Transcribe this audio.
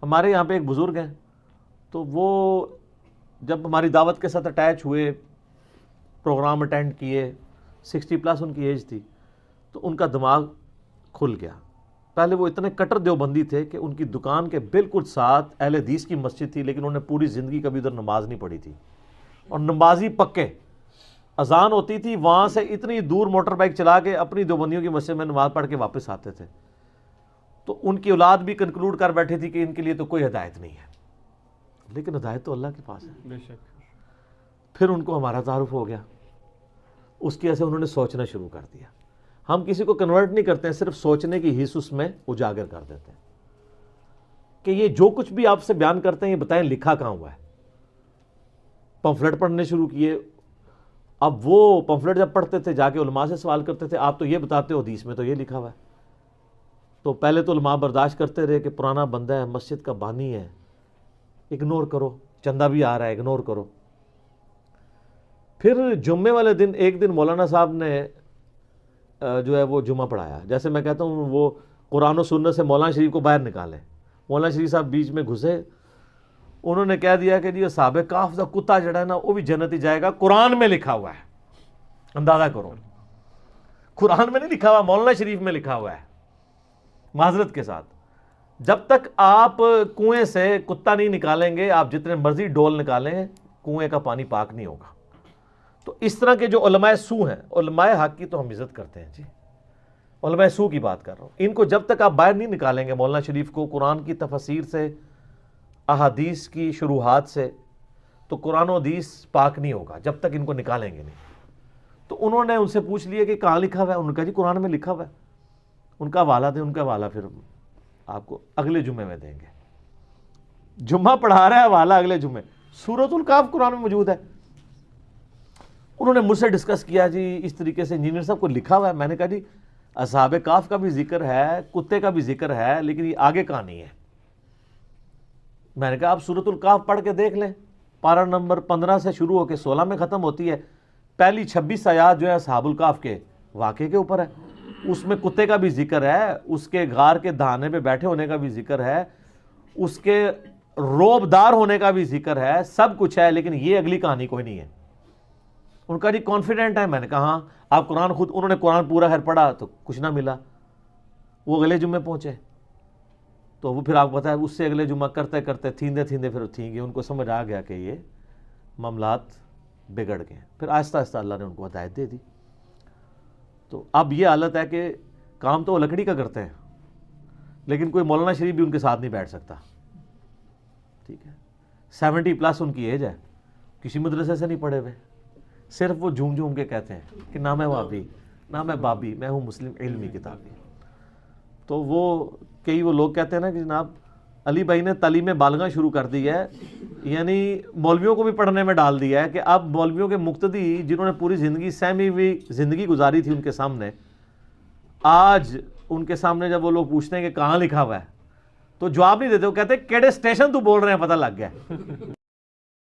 ہمارے یہاں پہ ایک بزرگ ہیں، تو وہ جب ہماری دعوت کے ساتھ اٹیچ ہوئے، پروگرام اٹینڈ کیے، 60+ ان کی ایج تھی، تو ان کا دماغ کھل گیا. پہلے وہ اتنے کٹر دیوبندی تھے کہ ان کی دکان کے بالکل ساتھ اہل حدیث کی مسجد تھی، لیکن انہوں نے پوری زندگی کبھی ادھر نماز نہیں پڑھی تھی، اور نمازی پکے. اذان ہوتی تھی، وہاں سے اتنی دور موٹر بائک چلا کے اپنی دیوبندیوں کی مسجد میں نماز پڑھ کے واپس آتے تھے. تو ان کی اولاد بھی کنکلوڈ کر بیٹھی تھی کہ ان کے لیے تو کوئی ہدایت نہیں ہے، لیکن ہدایت تو اللہ کے پاس ہے. بے شک. پھر ان کو ہمارا تعارف ہو گیا، اس کی وجہ سے انہوں نے سوچنا شروع کر دیا. ہم کسی کو کنورٹ نہیں کرتے ہیں، صرف سوچنے کی حص اس میں اجاگر کر دیتے ہیں کہ یہ جو کچھ بھی آپ سے بیان کرتے ہیں یہ بتائیں لکھا کہاں ہوا ہے. پمفلٹ پڑھنے شروع کیے. اب وہ پمفلٹ جب پڑھتے تھے جا کے علماء سے سوال کرتے تھے، آپ تو یہ بتاتے ہو حدیث میں تو یہ لکھا ہوا ہے. تو پہلے تو علماء برداشت کرتے رہے کہ پرانا بندہ ہے، مسجد کا بانی ہے، اگنور کرو، چندہ بھی آ رہا ہے، اگنور کرو. پھر جمعے والے دن ایک دن مولانا صاحب نے جو ہے وہ جمعہ پڑھایا. جیسے میں کہتا ہوں وہ قرآن و سنت سے مولانا شریف کو باہر نکالیں. مولانا شریف صاحب بیچ میں گھسے، انہوں نے کہہ دیا کہ جی اصحاب کہف کا کتا جڑا ہے نا وہ بھی جنت ہی جائے گا، قرآن میں لکھا ہوا ہے. اندازہ کرو، قرآن میں نہیں لکھا ہوا، مولانا شریف میں لکھا ہوا ہے. معذرت کے ساتھ، جب تک آپ کنویں سے کتا نہیں نکالیں گے، آپ جتنے مرضی ڈول نکالیں، کنویں کا پانی پاک نہیں ہوگا. تو اس طرح کے جو علماء سو ہیں، علماء حق کی تو ہم عزت کرتے ہیں جی، علماء سو کی بات کر رہا ہوں. ان کو جب تک آپ باہر نہیں نکالیں گے مولانا شریف کو قرآن کی تفسیر سے، احادیث کی شروحات سے، تو قرآن و حدیث پاک نہیں ہوگا جب تک ان کو نکالیں گے نہیں. تو انہوں نے ان سے پوچھ لیا کہ کہاں لکھا ہوا ہے، انہوں نے کہا جی قرآن میں لکھا ہوا ہے. ان کا حوالہ دیں، ان کا حوالہ پھر آپ کو اگلے جمعے میں دیں گے. جمعہ پڑھا رہا ہے، حوالہ اگلے جمعے. سورۃ الکہف قرآن میں موجود ہے. انہوں نے مجھ سے ڈسکس کیا جی اس طریقے سے انجینئر صاحب کو لکھا ہوا ہے. میں نے کہا جی اصحاب کہف کا بھی ذکر ہے، کتے کا بھی ذکر ہے، لیکن یہ آگے کہاں نہیں ہے. میں نے کہا آپ سورۃ الکہف پڑھ کے دیکھ لیں، پارہ نمبر 15 سے شروع ہو کے 16 میں ختم ہوتی ہے. پہلی 26 آیات جو ہے اصحاب الکہف کے واقعے کے اوپر ہے. اس میں کتے کا بھی ذکر ہے، اس کے غار کے دہانے پہ بیٹھے ہونے کا بھی ذکر ہے، اس کے روبدار ہونے کا بھی ذکر ہے، سب کچھ ہے، لیکن یہ اگلی کہانی کوئی نہیں ہے. ان کا جی کانفیڈنٹ ہے. میں نے کہا ہاں آپ قرآن خود، انہوں نے قرآن پورا خیر پڑھا تو کچھ نہ ملا. وہ اگلے جمعے پہنچے تو وہ پھر آپ کو پتا ہے اس سے اگلے جمعہ کرتے کرتے تھیندے پھر تھیں گے. ان کو سمجھ آ گیا کہ یہ معاملات بگڑ گئے. پھر آہستہ آہستہ اللہ نے ان کو ہدایت دے دی. تو اب یہ حالت ہے کہ کام تو وہ لکڑی کا کرتے ہیں، لیکن کوئی مولانا شریف بھی ان کے ساتھ نہیں بیٹھ سکتا. ٹھیک ہے، 70+ ان کی ایج ہے، کسی مدرسے سے نہیں پڑھے ہوئے، صرف وہ جھوم جھوم کے کہتے ہیں کہ نہ میں وابی، نہ میں بابی، میں ہوں مسلم علمی کتابی. تو وہ لوگ کہتے ہیں نا کہ جناب علی بھائی نے تعلیم بالغاں شروع کر دی ہے، یعنی مولویوں کو بھی پڑھنے میں ڈال دیا ہے کہ اب مولویوں کے مقتدی جنہوں نے پوری زندگی سہمی ہوئی زندگی گزاری تھی ان کے سامنے، آج ان کے سامنے جب وہ لوگ پوچھتے ہیں کہ کہاں لکھا ہوا ہے تو جواب نہیں دیتے. وہ کہتے ہیں کیڑے اسٹیشن تو بول رہے ہیں، پتہ لگ گیا.